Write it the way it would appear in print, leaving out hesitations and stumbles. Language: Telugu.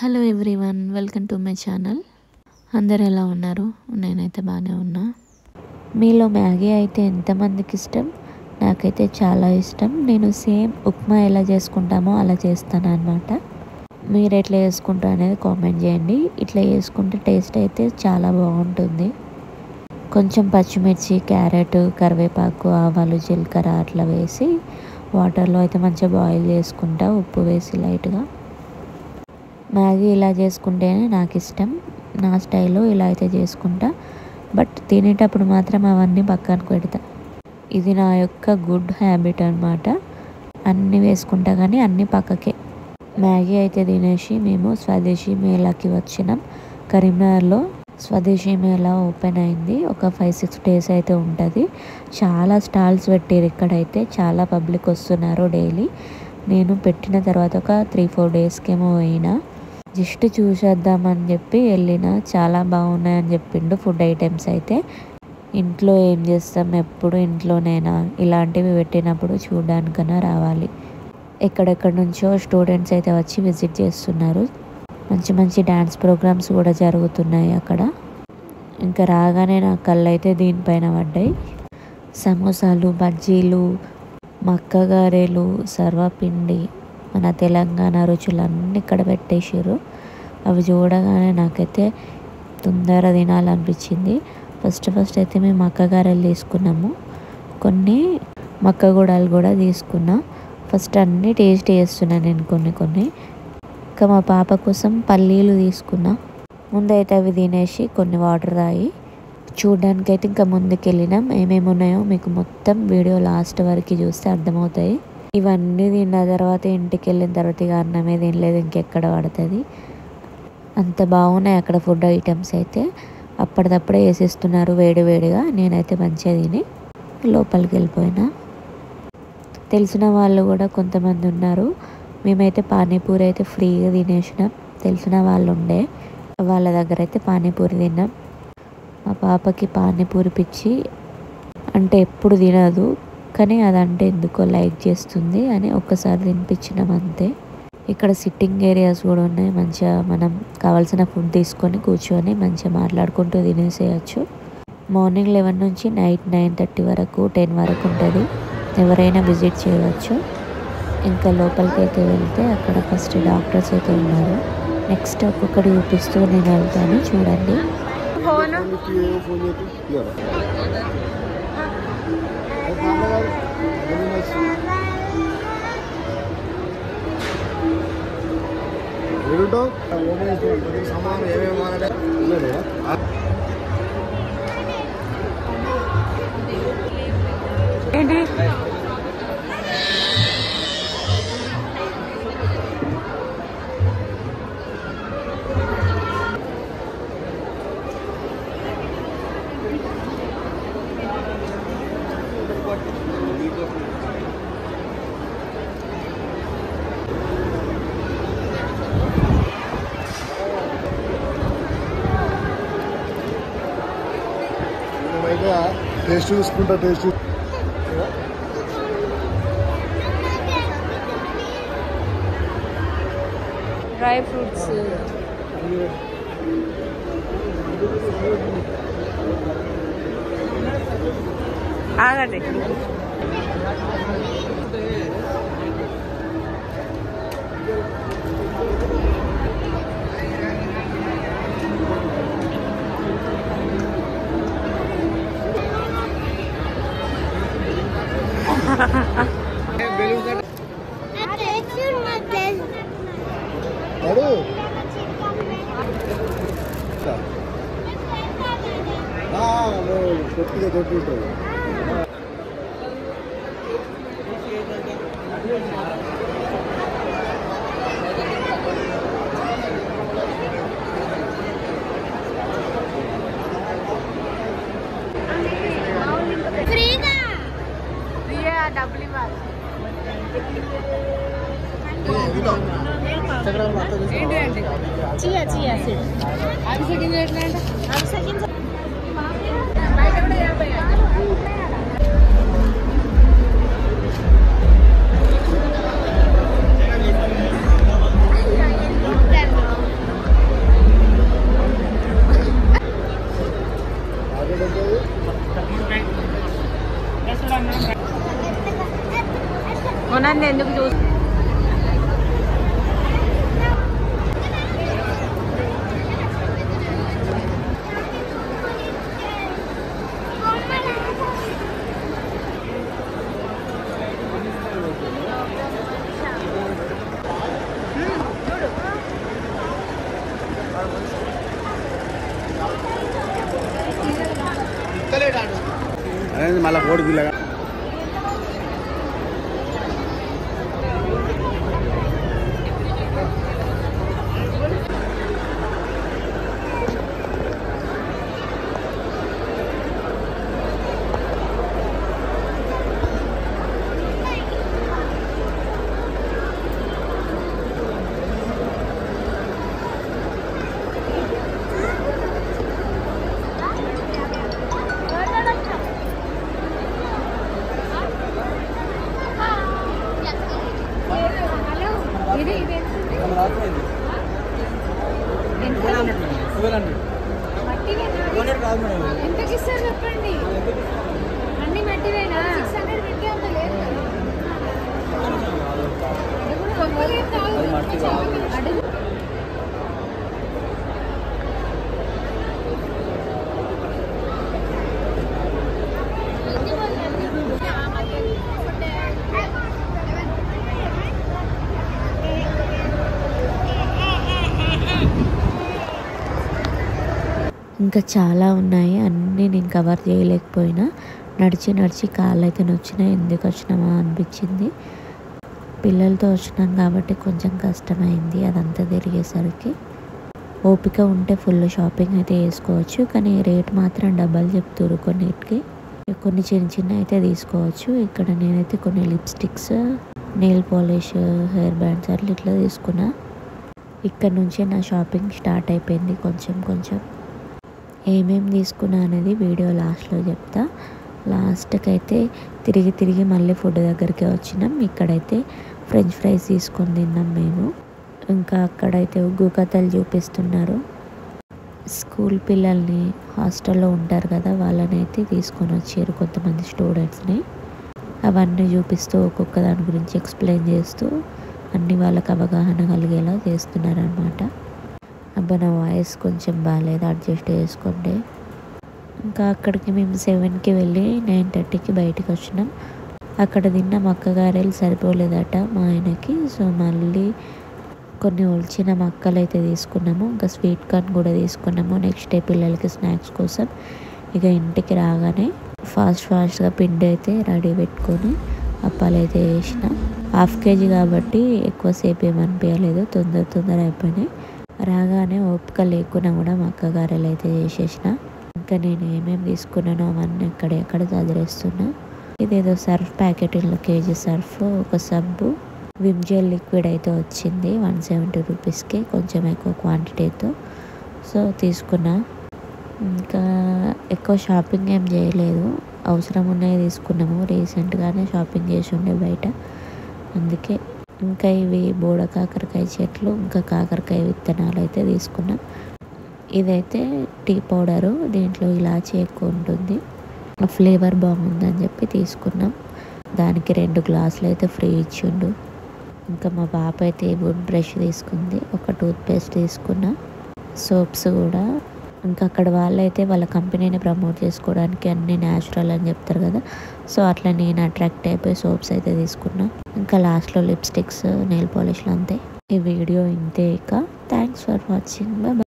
Hello everyone, welcome to my channel. అందరు ఎలా ఉన్నారు? నేనైతే బాగానే ఉన్నా. మీలో మ్యాగీ అయితే ఎంతమందికి ఇష్టం? నాకైతే చాలా ఇష్టం. నేను సేమ్ ఉప్మా ఎలా చేసుకుంటామో అలా చేస్తాను అన్నమాట. మీరు ఎట్లా చేసుకుంటారు అనేది కామెంట్ చేయండి. ఇట్లా చేసుకుంటే టేస్ట్ అయితే చాలా బాగుంటుంది. కొంచెం పచ్చిమిర్చి, క్యారెట్, కరివేపాకు, ఆవాలు, జీలకర్ర అట్లా వేసి వాటర్లో అయితే మంచిగా బాయిల్ చేసుకుంటా, ఉప్పు వేసి లైట్గా. మ్యాగీ ఇలా చేసుకుంటేనే నాకు ఇష్టం. నా స్టైల్లో ఇలా అయితే చేసుకుంటా. బట్ తినేటప్పుడు మాత్రం అవన్నీ పక్కన పెడతా. ఇది నా యొక్క గుడ్ హ్యాబిట్ అన్నమాట. అన్నీ వేసుకుంటా కానీ అన్నీ పక్కకే. మ్యాగీ అయితే తినేసి మేము స్వదేశీ మేళాకి వచ్చినాం. కరీంనగర్లో స్వదేశీ మేళా ఓపెన్ అయింది. ఒక 5-6 days అయితే ఉంటుంది. చాలా స్టాల్స్ పెట్టారు ఇక్కడైతే. చాలా పబ్లిక్ వస్తున్నారు డైలీ. నేను పెట్టిన తర్వాత ఒక 3-4 daysకేమో పోయినా. జస్ట్ చూసేద్దామని చెప్పి వెళ్ళిన. చాలా బాగున్నాయని చెప్పిండు ఫుడ్ ఐటమ్స్ అయితే. ఇంట్లో ఏం చేస్తాం, ఎప్పుడు ఇంట్లోనేనా, ఇలాంటివి పెట్టినప్పుడు చూడడానికన్నా రావాలి. ఎక్కడెక్కడ నుంచో స్టూడెంట్స్ అయితే వచ్చి విజిట్ చేస్తున్నారు. మంచి మంచి డ్యాన్స్ ప్రోగ్రామ్స్ కూడా జరుగుతున్నాయి అక్కడ. ఇంకా రాగానే నా కళ్ళు అయితే దీనిపైన పడ్డాయి. సమోసాలు, బజ్జీలు, మక్క గారెలు, సర్వపిండి, మన తెలంగాణ రుచులన్నీ ఇక్కడ పెట్టేసారు. అవి చూడగానే నాకైతే తొందర తినాలనిపించింది. ఫస్ట్ అయితే మేము మక్క గారెలు తీసుకున్నాము. కొన్ని మక్క గుడాలు కూడా తీసుకున్నా. ఫస్ట్ అన్నీ టేస్ట్ చేస్తున్నాను నేను కొన్ని. ఇంకా మా పాప కోసం పల్లీలు తీసుకున్నా. ముందైతే అవి తినేసి కొన్ని వాటర్ తాగి చూడడానికైతే ఇంకా ముందుకెళ్ళినాం. ఏమేమి ఉన్నాయో మీకు మొత్తం వీడియో లాస్ట్ వరకు చూస్తే అర్థమవుతాయి. ఇవన్నీ తిన్న తర్వాత ఇంటికి వెళ్ళిన తర్వాత ఇక అన్నమే తినలేదు, ఇంకెక్కడ పడుతుంది. అంత బాగున్నాయి అక్కడ ఫుడ్ ఐటమ్స్ అయితే. అప్పటిదప్పుడే వేసేస్తున్నారు వేడివేడిగా. నేనైతే మంచిగా తిని లోపలికి వెళ్ళిపోయినా. తెలిసిన వాళ్ళు కూడా కొంతమంది ఉన్నారు. మేమైతే పానీపూరి అయితే ఫ్రీగా తినేసినాం. తెలిసిన వాళ్ళు ఉండే వాళ్ళ దగ్గర అయితే పానీపూరి తిన్నాం. మా పాపకి పానీపూరి పిచ్చి, అంటే ఎప్పుడు తినదు కానీ అదంటే ఎందుకో లైక్ చేస్తుంది అని ఒక్కసారి తినిపించినాం అంతే. ఇక్కడ సిట్టింగ్ ఏరియాస్ కూడా ఉన్నాయి. మంచిగా మనం కావాల్సిన ఫుడ్ తీసుకొని కూర్చొని మంచిగా మాట్లాడుకుంటూ తినేసేయచ్చు. మార్నింగ్ 11 నుంచి నైట్ 9:30 వరకు 10 వరకు ఉంటుంది. ఎవరైనా విజిట్ చేయవచ్చు. ఇంకా లోపలికి అయితే వెళ్తే అక్కడ ఫస్ట్ డాక్టర్స్ అయితే ఉన్నారు. నెక్స్ట్ ఒక్కొక్కటి చూపిస్తూ నేను వెళ్తాను, చూడండి. ఏంటి టేస్ట్ చూసుకుంటా. టేస్ట్ డ్రై ఫ్రూట్స్, ఆగండి. కొద్దిగా దొరుకుతుంది. డబ్బులు ఇవ్వాలి. ఏంటండి చియా సీడ్ అవి సెకండ్ ఎట్లా అంటే అవి సెకండ్ బయట కూడా 50. మళ్ళీ కోడి పిల్లగా ఎంతకి ఇస్తారు చెప్పండి. అన్ని మట్టివేనా? 600 పెట్టి అంత లేదు కదా. అడుగు. ఇంకా చాలా ఉన్నాయి, అన్నీ నేను కవర్ చేయలేకపోయినా. నడిచి నడిచి కాళ్ళు అయితే నొచ్చినాయి. ఎందుకు వచ్చినామా అనిపించింది. పిల్లలతో వచ్చినాం కాబట్టి కొంచెం కష్టమైంది అదంతా తిరిగేసరికి. ఓపిక ఉంటే ఫుల్ షాపింగ్ అయితే వేసుకోవచ్చు, కానీ రేట్ మాత్రం డబల్ చెప్తారు కొన్నిటికి. కొన్ని చిన్న చిన్న అయితే తీసుకోవచ్చు. ఇక్కడ నేనైతే కొన్ని lipsticks, nail polish, hair bands అట్లా ఇట్లా తీసుకున్నా. ఇక్కడ నుంచే నా షాపింగ్ స్టార్ట్ అయిపోయింది కొంచెం కొంచెం. ఏమేమి తీసుకున్నా అనేది వీడియో లాస్ట్లో చెప్తా. లాస్ట్కి అయితే తిరిగి తిరిగి మళ్ళీ ఫుడ్ దగ్గరికి వచ్చినాం. ఇక్కడైతే ఫ్రెంచ్ ఫ్రైస్ తీసుకొని తిన్నాం మేము. ఇంకా అక్కడైతే ఉగ్గు కథలు చూపిస్తున్నారు. స్కూల్ పిల్లల్ని హాస్టల్లో ఉంటారు కదా, వాళ్ళని అయితే తీసుకొని వచ్చారు కొంతమంది స్టూడెంట్స్ని. అవన్నీ చూపిస్తూ ఒక్కొక్క దాని గురించి ఎక్స్ప్లెయిన్ చేస్తూ అన్నీ వాళ్ళకి అవగాహన కలిగేలా చేస్తున్నారనమాట. అబ్బా నా వాయిస్ కొంచెం బాగాలేదు, అడ్జస్ట్ చేసుకోండి. ఇంకా అక్కడికి మేము 7కి వెళ్ళి 9:30కి బయటకు వచ్చినాం. అక్కడ తిన్న మక్కగారెలు సరిపోలేదట మా ఆయనకి. సో మళ్ళీ కొన్ని ఒలిచిన మక్కలు అయితే తీసుకున్నాము. ఇంకా స్వీట్ కార్న్ కూడా తీసుకున్నాము నెక్స్ట్ డే పిల్లలకి స్నాక్స్ కోసం. ఇక ఇంటికి రాగానే ఫాస్ట్గా పిండి అయితే రెడీ పెట్టుకొని అప్పాలు అయితే వేసిన. 1/2 kg కాబట్టి ఎక్కువసేపు ఏమనిపించలేదు, తొందర అయిపోయినాయి. రాగానే ఓపిక లేకున్నా కూడా మక్కగారెలు అయితే చేసేసిన. ఇంకా నేను ఏమేమి తీసుకున్నానో అవన్నీ ఎక్కడ చదివేస్తున్నా. ఇదేదో సర్ఫ్ ప్యాకెట్, 1 kg సర్ఫ్, ఒక సబ్బు, విమ్ జెల్ లిక్విడ్ అయితే వచ్చింది 170 రూపీస్కి, కొంచెం ఎక్కువ క్వాంటిటీతో. సో తీసుకున్నా. ఇంకా ఎక్కువ షాపింగ్ ఏం చేయలేదు, అవసరం ఉన్నాయి తీసుకున్నాము. రీసెంట్గానే షాపింగ్ చేసి ఉండే బయట, అందుకే. ఇంకా ఇవి బోడ కాకరకాయ చెట్లు, ఇంకా కాకరకాయ విత్తనాలు అయితే తీసుకున్నాం. ఇదైతే టీ పౌడరు, దీంట్లో ఇలాచీ ఎక్కువ ఉంటుంది, ఫ్లేవర్ బాగుందని చెప్పి తీసుకున్నాం. దానికి 2 గ్లాసులు అయితే ఫ్రీ ఇచ్చిండు. ఇంకా మా పాప అయితే వుడ్ బ్రష్ తీసుకుంది, ఒక టూత్పేస్ట్ తీసుకున్నా, సోప్స్ కూడా. ఇంకా అక్కడ వాళ్ళైతే వాళ్ళ కంపెనీని ప్రమోట్ చేసుకోవడానికి అన్నీ న్యాచురల్ అని చెప్తారు కదా, సో అట్లా నేను అట్రాక్ట్ అయిపోయి సోప్స్ అయితే తీసుకున్నా. ఇంకా లాస్ట్లో లిప్స్టిక్స్, నెయిల్ పాలిష్లు అంతే. ఈ వీడియో ఇంతే. ఇక థ్యాంక్స్ ఫర్ వాచింగ్. బాయ్.